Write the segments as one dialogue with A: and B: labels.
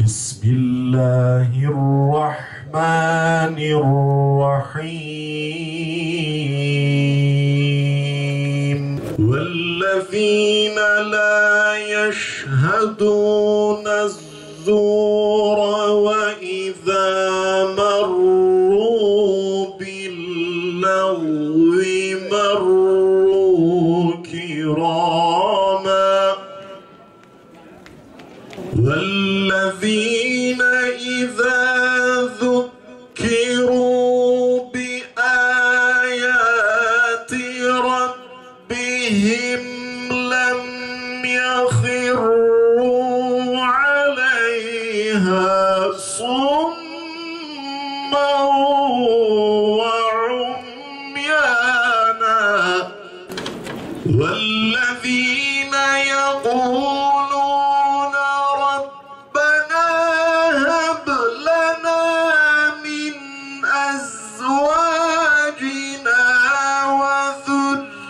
A: Bismillahirrahmanirrahim. Vellezîne lâ yeşhedûne'z-zûra ve izâ merrû billagwi merrû kirâmâ. وَالَّذِينَ إِذَا ذُكِّرُوا بِآيَاتِ رَبِّهِمْ لَمْ يَخِرُّوا عَلَيْهَا صُمًّا وَعُمْيَانًا وَالَّذِينَ يَقُولُونَ رَبَّنَا هَبْ لَنَا مِنْ أَزْوَاجِنَا وَذُرِّيَّاتِنَا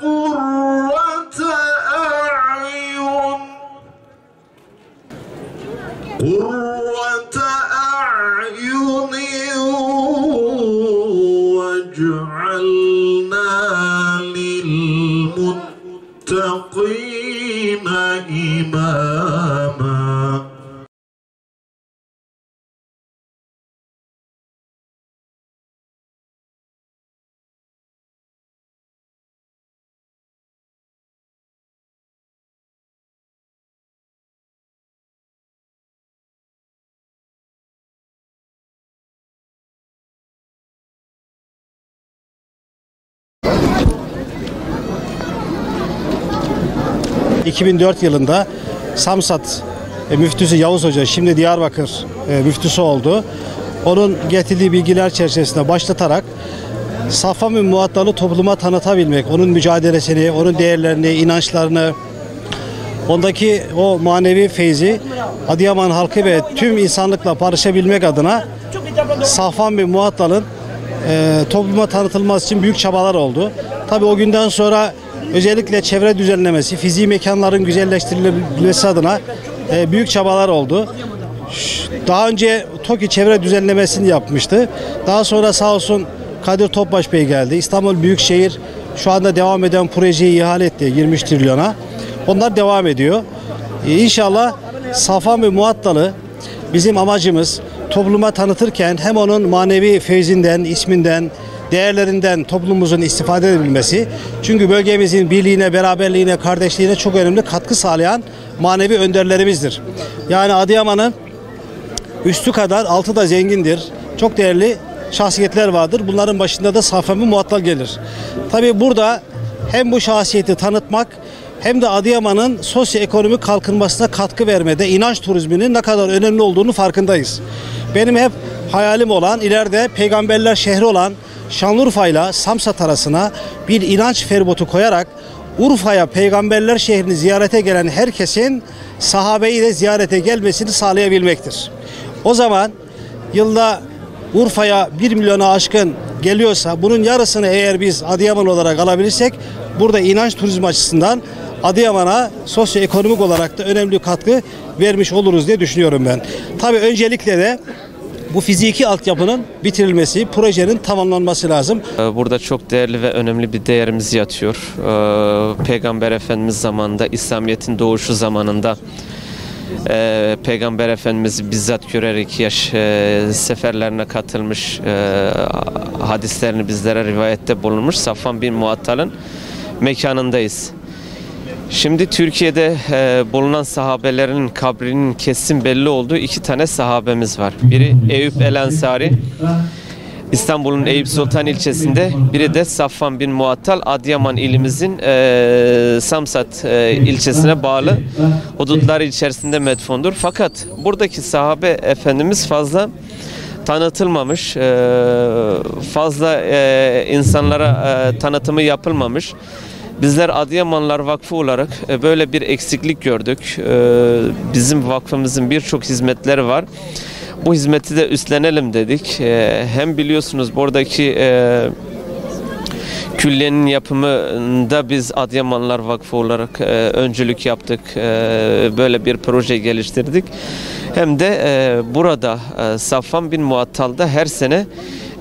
A: قُرَّةَ أَعْيُنٍ وَاجْعَلْنَا لِلْمُتَّقِينَ إِمَامًا.
B: ...2004 yılında Samsat müftüsü Yavuz Hoca, şimdi Diyarbakır müftüsü oldu. Onun getirdiği bilgiler çerçevesinde başlatarak Safvan bin Muattal'ı topluma tanıtabilmek, onun mücadelesini, onun değerlerini, inançlarını, ondaki o manevi feyzi Adıyaman halkı ve tüm insanlıkla barışabilmek adına Safvan bin Muattal'ın topluma tanıtılması için büyük çabalar oldu. Tabii o günden sonra özellikle çevre düzenlemesi, fiziği mekanların güzelleştirilmesi adına büyük çabalar oldu. Daha önce TOKİ çevre düzenlemesini yapmıştı. Daha sonra sağ olsun Kadir Topbaş Bey geldi. İstanbul Büyükşehir şu anda devam eden projeyi ihale etti 20 trilyona. Onlar devam ediyor. İnşallah Safvan bin Muattal'ı bizim amacımız topluma tanıtırken hem onun manevi feyzinden, isminden, değerlerinden toplumumuzun istifade edebilmesi. Çünkü bölgemizin birliğine, beraberliğine, kardeşliğine çok önemli katkı sağlayan manevi önderlerimizdir. Yani Adıyaman'ın üstü kadar altı da zengindir. Çok değerli şahsiyetler vardır. Bunların başında da Safvan bin Muattal gelir. Tabii burada hem bu şahsiyeti tanıtmak hem de Adıyaman'ın sosyoekonomik kalkınmasına katkı vermede inanç turizminin ne kadar önemli olduğunu farkındayız. Benim hep hayalim olan, ileride peygamberler şehri olan Şanlıurfa ile Samsat arasına bir inanç feribotu koyarak Urfa'ya peygamberler şehrini ziyarete gelen herkesin sahabeyi de ziyarete gelmesini sağlayabilmektir. O zaman yılda Urfa'ya 1 milyona aşkın geliyorsa bunun yarısını eğer biz Adıyaman olarak alabilirsek burada inanç turizmi açısından Adıyaman'a sosyoekonomik olarak da önemli katkı vermiş oluruz diye düşünüyorum ben. Tabii öncelikle de bu fiziki altyapının bitirilmesi, projenin tamamlanması lazım.
C: Burada çok değerli ve önemli bir değerimiz yatıyor. Peygamber Efendimiz zamanında, İslamiyet'in doğuşu zamanında Peygamber Efendimiz'i bizzat görerek seferlerine katılmış, hadislerini bizlere rivayette bulunmuş Safvan bin Muattal'ın mekanındayız. Şimdi Türkiye'de bulunan sahabelerin kabrinin kesin belli olduğu 2 tane sahabemiz var. Biri Eyüp el-Ensari, İstanbul'un Eyüp Sultan ilçesinde, biri de Safvan bin Muattal, Adıyaman ilimizin Samsat ilçesine bağlı hudutları içerisinde medfundur. Fakat buradaki sahabe efendimiz fazla tanıtılmamış, fazla insanlara tanıtımı yapılmamış. Bizler Adıyamanlar Vakfı olarak böyle bir eksiklik gördük. Bizim vakfımızın birçok hizmetleri var. Bu hizmeti de üstlenelim dedik. Hem biliyorsunuz buradaki külliyenin yapımında biz Adıyamanlılar Vakfı olarak öncülük yaptık. Böyle bir proje geliştirdik. Hem de burada Safvan bin Muattal'da her sene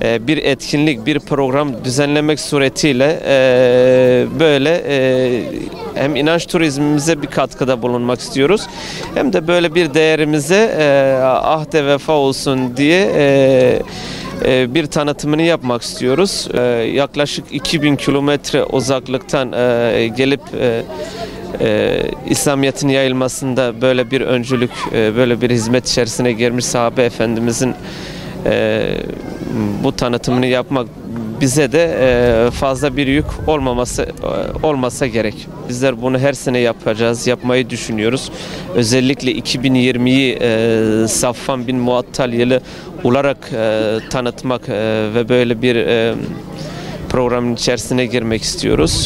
C: bir etkinlik, bir program düzenlemek suretiyle böyle hem inanç turizmimize bir katkıda bulunmak istiyoruz. Hem de böyle bir değerimize ahde vefa olsun diye bir tanıtımını yapmak istiyoruz. Yaklaşık 2000 kilometre uzaklıktan gelip İslamiyet'in yayılmasında böyle bir öncülük, böyle bir hizmet içerisine girmiş sahabe efendimizin bu tanıtımını yapmak bize de fazla bir yük olmasa gerek. Bizler bunu her sene yapacağız, yapmayı düşünüyoruz. Özellikle 2020'yi Safvan bin Muattal yılı olarak tanıtmak ve böyle bir programın içerisine girmek istiyoruz.